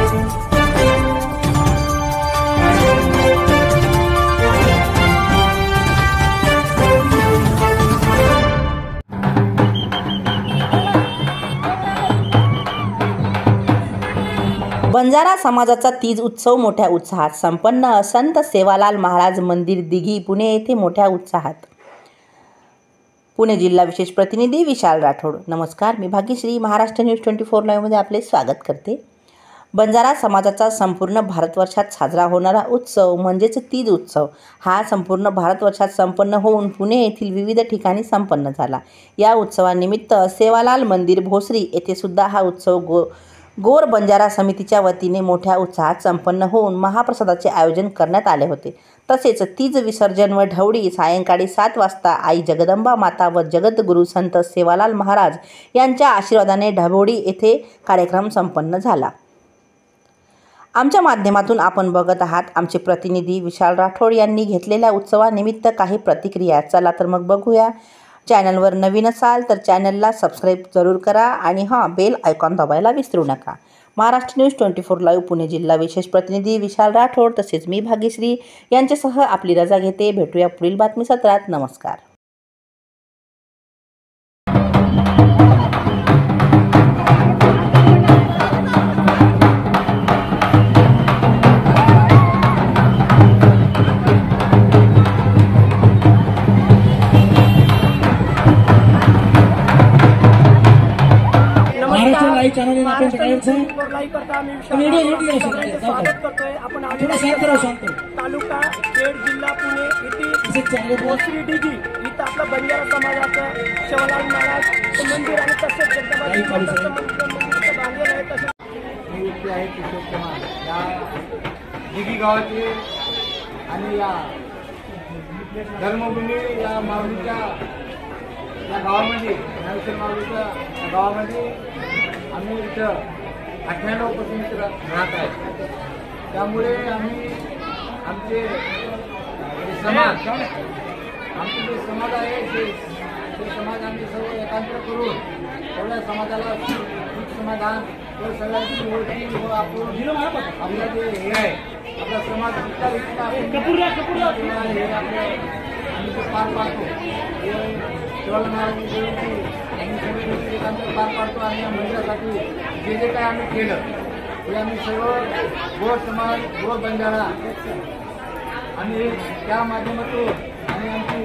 बंजारा समाजाचा तीज उत्सव मोठ्या उत्साहात संपन्न। संत सेवालाल महाराज मंदिर दिघी पुणे येथे मोठ्या उत्साहात। पुणे जिल्हा विशेष प्रतिनिधी विशाल राठोड। नमस्कार, मी भाग्यश्री महाराष्ट्र न्यूज 24 लाईव्ह मध्ये आपले स्वागत करते। बंजारा समाजाचा संपूर्ण भारतवर्षात साजरा होणारा उत्सव म्हणजेच तीज उत्सव हा संपूर्ण भारतवर्षात संपन्न होऊन पुणे येथील विविध ठिकाणी संपन्न झाला। या उत्सवानिमित्त सेवालाल मंदिर भोसरी येथे सुद्धा हा उत्सव गोर बंजारा समितीच्या वतीने मोठ्या उत्साहात संपन्न होऊन महाप्रसादाचे आयोजन करण्यात आले होते। तसेच तीज विसर्जन व ढवळी सायंकाळी 7 वाजता आई जगदंबा माता व जगद्गुरू संत सेवालाल महाराज यांच्या आशीर्वादाने ढवळी येथे कार्यक्रम संपन्न झाला। आमच्या माध्यमातून आपण बघत आहात आमचे प्रतिनिधी विशाल राठोड यांनी घेतलेल्या उत्सवानिमित्त काही प्रतिक्रिया। चला तर मग बघूया। चॅनलवर नवीन असाल तर चॅनलला सबस्क्राईब जरूर करा आणि बेल आयकॉन दाबायला विसरू नका। महाराष्ट्र न्यूज 24 लाईव्ह पुणे जिल्हा विशेष प्रतिनिधी विशाल राठोड तसेच मी भाग्यश्री यांच्यासह आपली रजा घेते। भेटूया पुढील बातमी सत्रात। नमस्कार। तालुका खेड जिल्हा पुणे येथील भोसरी डिगी इथं आपला बंजारा समाजाचं सेवालाल महाराज मंदिर आणि तसेच जगदंबा मंदिर बांधलेलं आहे। तसेच मी व्यक्ती आहे किशोर चव्हाण या डिगी गावाचे आणि या धर्मभूमी या माऊलीच्या या गावामध्ये ज्ञानेश्वर माऊलीच्या गावामध्ये आम्ही इथं 98 पासून राहत आहे। त्यामुळे आम्ही आमचे समाज आमचे जे समाज आहे ते समाज आम्ही सर्व एकांत्र करून सगळ्या समाजाला सुख समाधान व सगळ्यांची ओळखी व आपण आपला जे हे आहे आपला समाज हे आम्ही ते पार पाडतो। हे सेवालाल महाराज जयंती आम्ही सगळे एकांत्र पार पाडतो आणि या मंदिरासाठी जे जे काय आम्ही केलं ते आम्ही सर्व गोर समाज गोर बंजारा आणि त्या माध्यमातून आणि आमची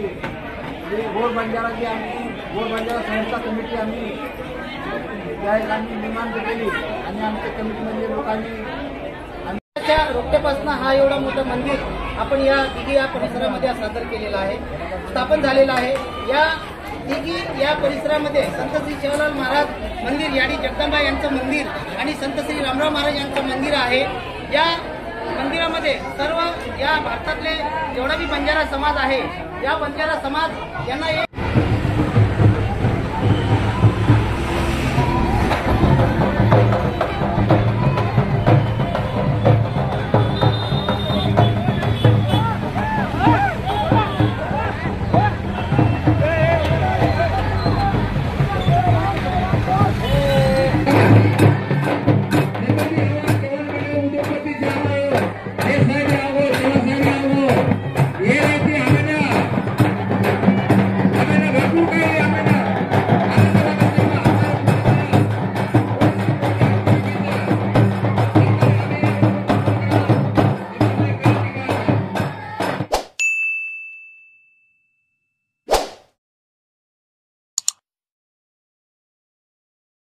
जे गोर बंजाराची आमची गोर बंजारा संस्था कमिटी आम्ही त्यावेळेस आम्ही निर्माण केली आणि आमच्या कमिटीमध्ये लोकांनी रोट्यापासून हा एवढा मोठा मंदिर आपण या दिघी या परिसरामध्ये सादर केलेला आहे, स्थापन झालेला आहे। या दिघी या परिसरामध्ये संत श्री सेवालाल महाराज मंदिर याडी जगदंबा यांचं मंदिर आणि संत श्री रामराव महाराज यांचं मंदिर आहे। या मंदिरामध्ये सर्व या भारतातले जेवढा भी बंजारा समाज आहे या बंजारा समाज यांना